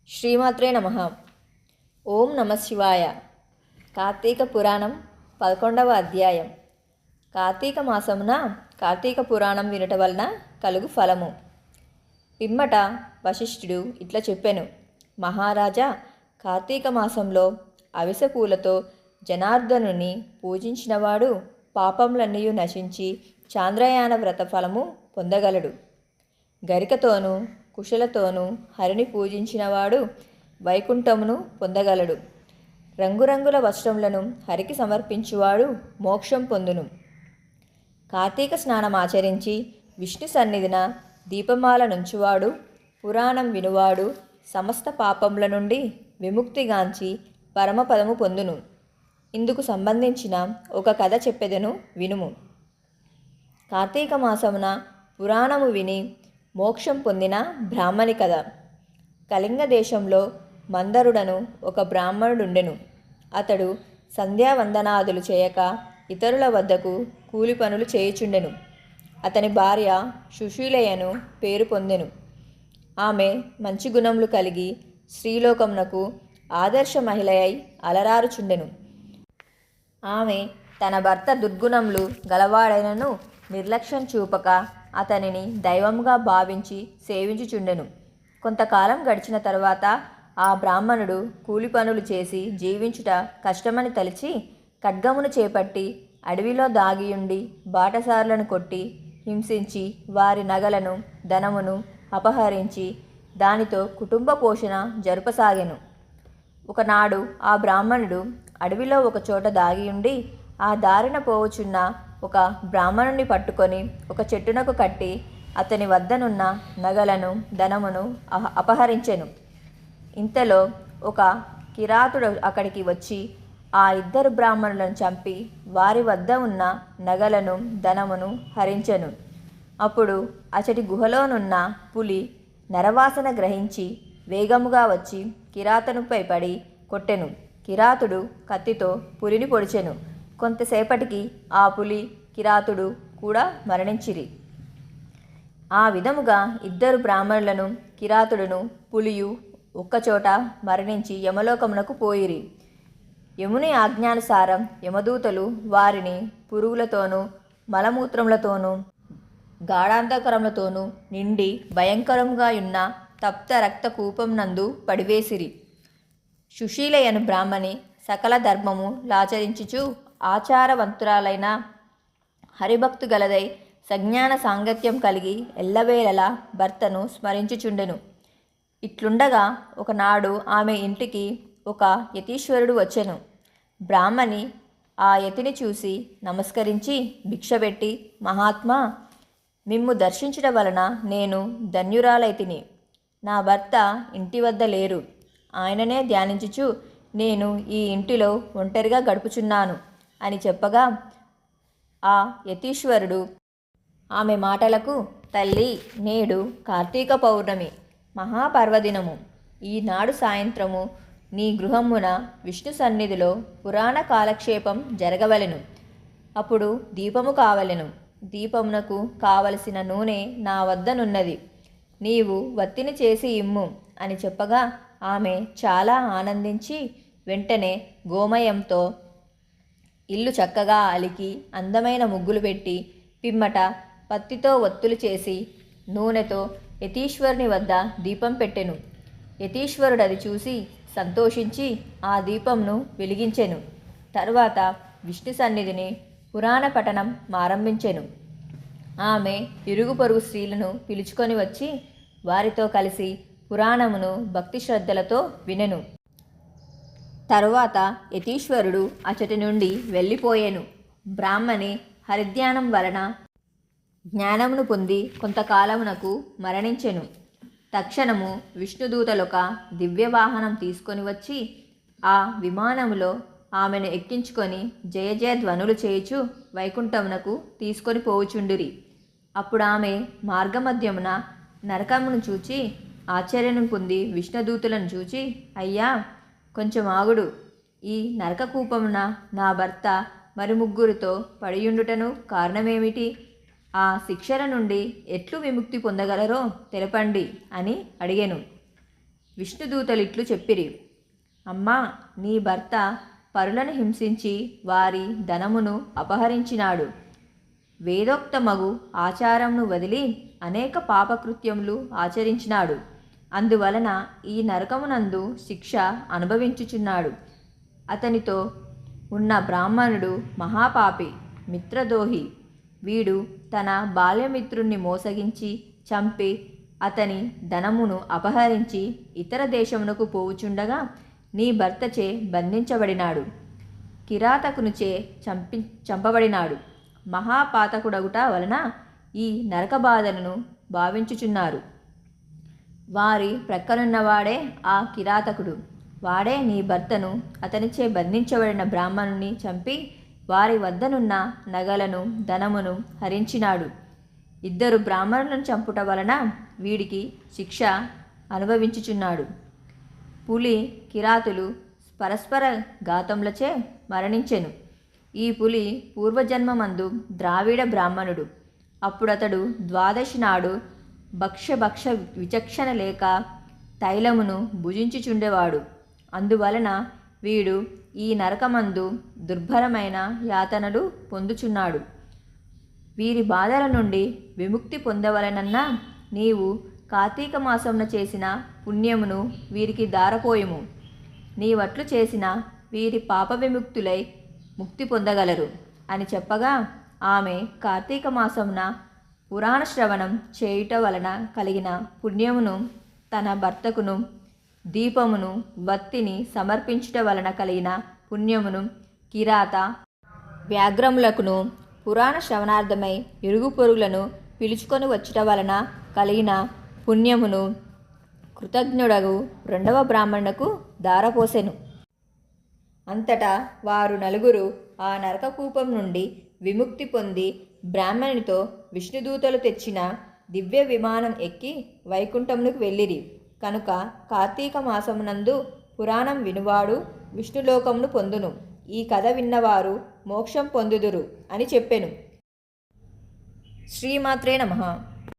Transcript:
శ్రీమాత్రే నమః. ఓం నమ శివాయ. కార్తీక పురాణం 11వ అధ్యాయం. కార్తీక మాసమున కార్తీక పురాణం వినట వలన కలుగు ఫలము. పిమ్మట వశిష్ఠుడు ఇట్లా చెప్పెను. మహారాజా, కార్తీక మాసంలో అవిసె పూలతో జనార్దనుని పూజించినవాడు పాపములన్నీ నశించి చాంద్రయాన వ్రత ఫలము పొందగలడు. గరికతోనూ కుశలతోనూ హరిని పూజించినవాడు వైకుంఠమును పొందగలడు. రంగురంగుల వస్త్రములను హరికి సమర్పించువాడు మోక్షం పొందును. కార్తీక స్నానం ఆచరించి విష్ణు సన్నిధిన దీపమాల నుంచువాడు, పురాణం వినువాడు సమస్త పాపముల నుండి విముక్తిగాంచి పరమపదము పొందును. ఇందుకు సంబంధించిన ఒక కథ చెప్పెదను, వినుము. కార్తీక మాసమున పురాణము విని మోక్షం పొందిన బ్రాహ్మణి కథ. కళింగ దేశంలో మందరుడను ఒక బ్రాహ్మణుడుండెను. అతడు సంధ్యావందనాదులు చేయక ఇతరుల వద్దకు కూలి పనులు చేయుచుండెను. అతని భార్య సుశీలయను పేరు పొందెను. ఆమె మంచి గుణములు కలిగి స్త్రీలోకమునకు ఆదర్శ మహిళయై అలరారుచుండెను. ఆమె తన భర్త దుర్గుణములు గలవాడైనను నిర్లక్ష్యం చూపక అతనిని దైవముగా భావించి సేవించుచుండెను. కొంతకాలం గడిచిన తరువాత ఆ బ్రాహ్మణుడు కూలి పనులు చేసి జీవించుట కష్టమని తలిచి ఖడ్గమును చేపట్టి అడవిలో దాగియుండి బాటసారులను కొట్టి హింసించి వారి నగలను ధనమును అపహరించి దానితో కుటుంబ పోషణ జరుపసాగెను. ఒకనాడు ఆ బ్రాహ్మణుడు అడవిలో ఒకచోట దాగియుండి ఆ దారిన పోవచున్న ఒక బ్రాహ్మణుని పట్టుకొని ఒక చెట్టునకు కట్టి అతని వద్దనున్న నగలను ధనమును అపహరించెను. ఇంతలో ఒక కిరాతుడు అక్కడికి వచ్చి ఆ ఇద్దరు బ్రాహ్మణులను చంపి వారి వద్ద ఉన్న నగలను ధనమును హరించెను. అప్పుడు అచటి గుహలోనున్న పులి నరవాసన గ్రహించి వేగముగా వచ్చి కిరాతనుపై పడి కొట్టెను. కిరాతుడు కత్తితో పులిని పొడిచెను. కొంతసేపటికి ఆ పులి కిరాతుడు కూడా మరణించిరి. ఆ విధముగా ఇద్దరు బ్రాహ్మణులను కిరాతుడును పులియు ఒక్కచోట మరణించి యమలోకమునకు పోయిరి. యముని ఆజ్ఞానుసారం యమదూతలు వారిని పురుగులతోనూ మలమూత్రములతోనూ గాఢాంధకరములతోనూ నిండి భయంకరముగా ఉన్న తప్త రక్త కూపం నందు పడివేసిరి. సుశీలయను బ్రాహ్మణి సకల ధర్మము లాచరించుచు ఆచారవంతురాలైన హరిభక్తు గలదై సజ్ఞాన సాంగత్యం కలిగి ఎల్లవేళలా భర్తను స్మరించుచుండెను. ఇట్లుండగా ఒకనాడు ఆమె ఇంటికి ఒక యతీశ్వరుడు వచ్చెను. బ్రాహ్మణి ఆ యతిని చూసి నమస్కరించి భిక్షపెట్టి, మహాత్మా, మిమ్ము దర్శించడం వలన నేను ధన్యురాలైతిని. నా భర్త ఇంటి వద్ద లేరు. ఆయననే ధ్యానించుచు నేను ఈ ఇంటిలో ఒంటరిగా గడుపుచున్నాను అని చెప్పగా ఆ యతీశ్వరుడు ఆమె మాటలకు, తల్లి, నేడు కార్తీక పౌర్ణమి మహాపర్వదినము. ఈనాడు సాయంత్రము నీ గృహమున విష్ణు సన్నిధిలో పురాణ కాలక్షేపం జరగవలెను. అప్పుడు దీపము కావలెను. దీపమునకు కావలసిన నూనె నా వద్దనున్నది. నీవు వత్తిని చేసి ఇమ్ము అని చెప్పగా ఆమె చాలా ఆనందించి వెంటనే గోమయంతో ఇల్లు చక్కగా అలికి అందమైన ముగ్గులు పెట్టి పిమ్మట పత్తితో ఒత్తులు చేసి నూనెతో యతీశ్వరుని వద్ద దీపం పెట్టెను. యతీశ్వరుడు అది చూసి సంతోషించి ఆ దీపంను వెలిగించెను. తరువాత విష్ణు సన్నిధిని పురాణ పఠనం ఆరంభించెను. ఆమె ఇరుగు పొరుగు స్త్రీలను పిలుచుకొని వచ్చి వారితో కలిసి పురాణమును భక్తి శ్రద్ధలతో వినెను. తరువాత యతీశ్వరుడు అచటి నుండి వెళ్ళిపోయెను. బ్రాహ్మణి హరిధ్యానం వలన జ్ఞానమును పొంది కొంతకాలమునకు మరణించెను. తక్షణము విష్ణుదూతలొక దివ్యవాహనం తీసుకొని వచ్చి ఆ విమానములో ఆమెను ఎక్కించుకొని జయ జయ ధ్వనులు చేయుచు వైకుంఠమునకు తీసుకొని పోవుచుండిరి. అప్పుడు ఆమె మార్గమధ్యమున నరకమును చూచి ఆశ్చర్యను పొంది విష్ణుదూతులను చూచి, అయ్యా, కొంచెం ఆగుడు. ఈ నరకకూపమున నా భర్త మరి ముగ్గురితో పడియుండుటను కారణమేమిటి? ఆ శిక్షల నుండి ఎట్లు విముక్తి పొందగలరో తెలపండి అని అడిగెను. విష్ణుదూతలిట్లు చెప్పిరి. అమ్మా, నీ భర్త పరులను హింసించి వారి ధనమును అపహరించినాడు. వేదోక్తమగు ఆచారంను వదిలి అనేక పాపకృత్యములు ఆచరించినాడు. అందువలన ఈ నరకమునందు శిక్ష అనుభవించుచున్నాడు. అతనితో ఉన్న బ్రాహ్మణుడు మహాపాపి, మిత్రదోహి. వీడు తన బాల్యమిత్రుణ్ణి మోసగించి చంపి అతని ధనమును అపహరించి ఇతర దేశమునకు పోవుచుండగా నీ భర్తచే బంధించబడినాడు. కిరాతకునిచే చంపబడినాడు. మహాపాతకుడగుట వలన ఈ నరక బాధలను భావించుచున్నారు. వారి ప్రక్కనున్నవాడే ఆ కిరాతకుడు. వాడే నీ భర్తను అతనిచే బంధించబడిన బ్రాహ్మణుని చంపి వారి వద్దనున్న నగలను ధనమును హరించినాడు. ఇద్దరు బ్రాహ్మణులను చంపుట వలన వీడికి శిక్ష అనుభవించుచున్నాడు. పులి, కిరాతులు పరస్పర ఘాతములచే మరణించెను. ఈ పులి పూర్వజన్మమందు ద్రావిడ బ్రాహ్మణుడు. అప్పుడతడు ద్వాదశి నాడు భక్ష్య విచక్షణ లేక తైలమును భుజించుచుండేవాడు. అందువలన వీడు ఈ నరకమందు దుర్భరమైన యాతనలు పొందుచున్నాడు. వీరి బాధల నుండి విముక్తి పొందవలనన్నా నీవు కార్తీక మాసమున చేసిన పుణ్యమును వీరికి దారపోయము. నీవట్లు చేసిన వీరి పాప విముక్తులై ముక్తి పొందగలరు అని చెప్పగా ఆమె కార్తీక మాసమున పురాణ శ్రవణం చేయుట వలన కలిగిన పుణ్యమును, తన భర్తకును దీపమును వత్తిని సమర్పించుట వలన కలిగిన పుణ్యమును, కిరాత వ్యాఘ్రములకును పురాణ శ్రవణార్థమై ఇరుగు పొరుగులను పిలుచుకొని వచ్చుట వలన కలిగిన పుణ్యమును కృతజ్ఞుడగు రెండవ బ్రాహ్మణునకు దారపోసెను. అంతటా వారు నలుగురు ఆ నరకకూపం నుండి విముక్తి పొంది బ్రాహ్మణునితో విష్ణుదూతలు తెచ్చిన దివ్య విమానం ఎక్కి వైకుంఠమునకు వెళ్ళిరి. కనుక కార్తీక మాసమునందు పురాణం వినువాడు విష్ణులోకమును పొందును. ఈ కథ విన్నవారు మోక్షం పొందుదురు అని చెప్పెను. శ్రీమాత్రే నమః.